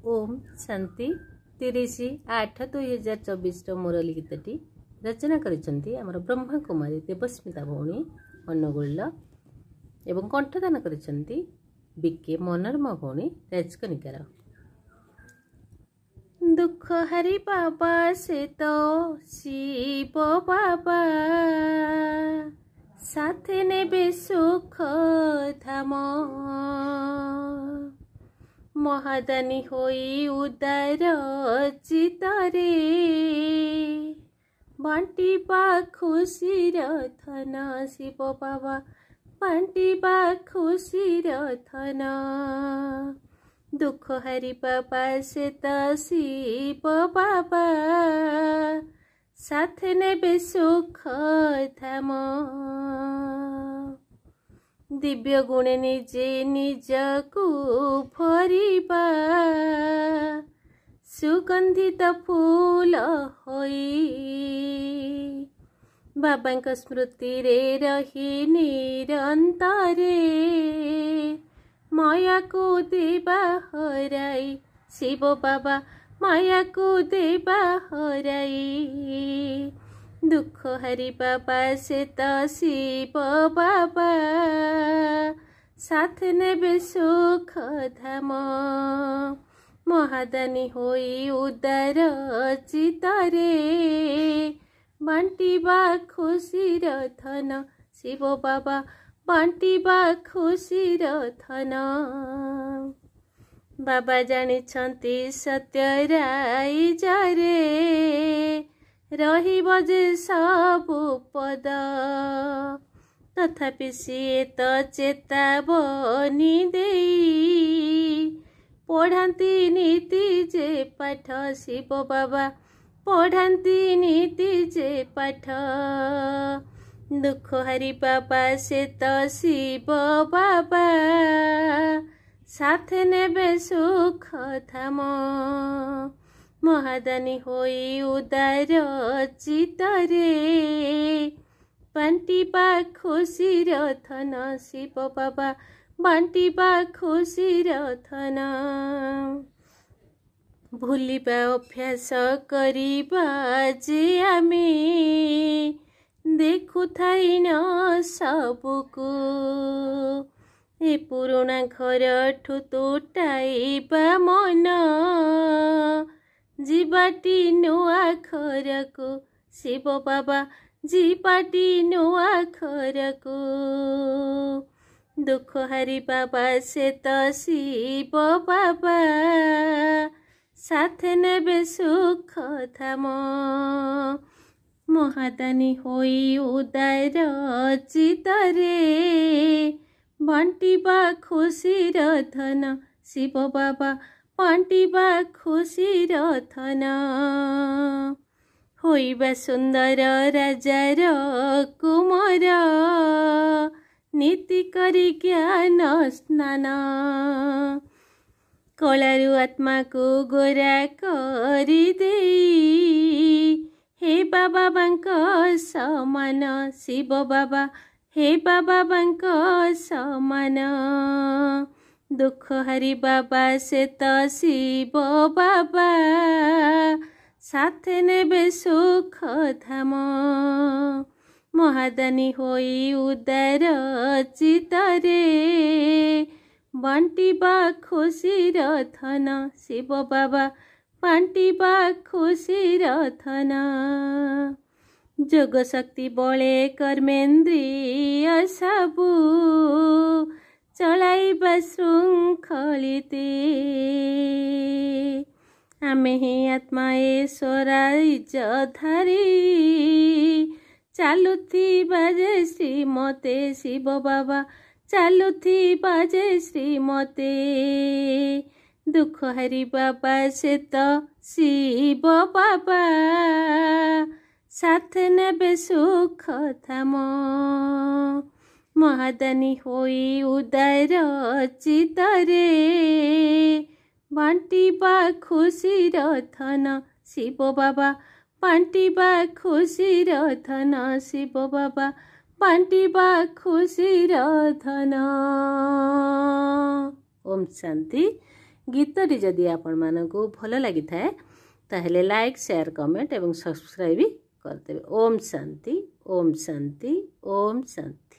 ओम शांति 30/8/2024 मुरली गीतटी रचना करिसेंती हमर ब्रह्मा कुमारी देवस्मिता भौणी अनुगुल्ल एवं कंठदान करिसेंती बीके मनोरमा भौणी राजकनिकार। दुख हरि बाबा से तो शिव बाबा साथे नेबे सुख धाम महादानी होई उदार चितरे बांटिबा खुशीर धन शिव बाबा बांटिबा खुशीर धन दुख हरि बाबा से तो शिव बाबा साथ नेबे सुख धाम दिव्य गुणे निजे निजकु भरिबा सुगंधित फूल होई बाबांक स्मृति रे रही निरंतरे माया को देवा हराई शिव बाबा माया को देवा हराई दुख हरि बाबा से तो शिव बाबा साथ नेबे सुख धाम महादानी होई उदार चितरे बांटिबा खुशीर धन शिव बाबा बांटिबा खुशीर धन बाबा जानिछंती सत्य राइजरे रहिब जे सबु पद तथापि सीए तो चेतावनी देई पढ़ाती नीति जे पाठ शिव बाबा पढ़ाती नीति जे पाठ दुख हरि बाबा से तो शिव बाबा साथ नेबे सुख धाम महादानी होई उदार चितरे बांटिबा खुशीर धन शिव बाबा बांटिबा खुशीर धन भूलिबा अभ्यास करिबा जे आमे देखु थाई न सबुकु ए पुराणा घर ठु तुटाइबा मन जीवाटी नुआ घरकु शिव बाबा जीवाटी नुआ घरकु दुख हरि बाबा से तो शिव बाबा साथ नेबे सुख धाम महादानी होई उदार चितरे बांटिबा खुशीर धन शिव बाबा बांटिबा खुशीर धन होइबा सुंदर राजार कुमार नीति करी ज्ञान स्नान कलारु आत्मा को गोरा करी देई हे बाबा बांक समान शिव बाबा हे बाबा बांक समान दुख हरि बाबा से तो शिव बाबा साथ नेबे सुख धाम महादानी होई उदार चितरे बांटिबा खुशीर धन शिव बाबा बांटिबा खुशीर धन जोग शक्ति बले कर्मेन्द्रिय सबु चलाइबा श्रृंखलिते आमे ही आत्मा ईश्वराइजधारी चालुथिबा जे श्रीमते शिव बाबा चालुथिबा जे श्रीमते दुख हरि बाबा से तो शिव बाबा साथ नेबे सुख धाम महादानी होई उदार चितरे बांटिबा खुशीर धन शिव बाबा बांटिबा खुशीर धन शिव बाबा बांटिबा खुशीर धन। ओम शांति। गीतटी जदि आपण मानकु भल लगी थाए ताहेले लाइक शेयर कमेंट एवं सब्सक्राइब करदेबे। ओम शांति ओम शांति ओम शांति।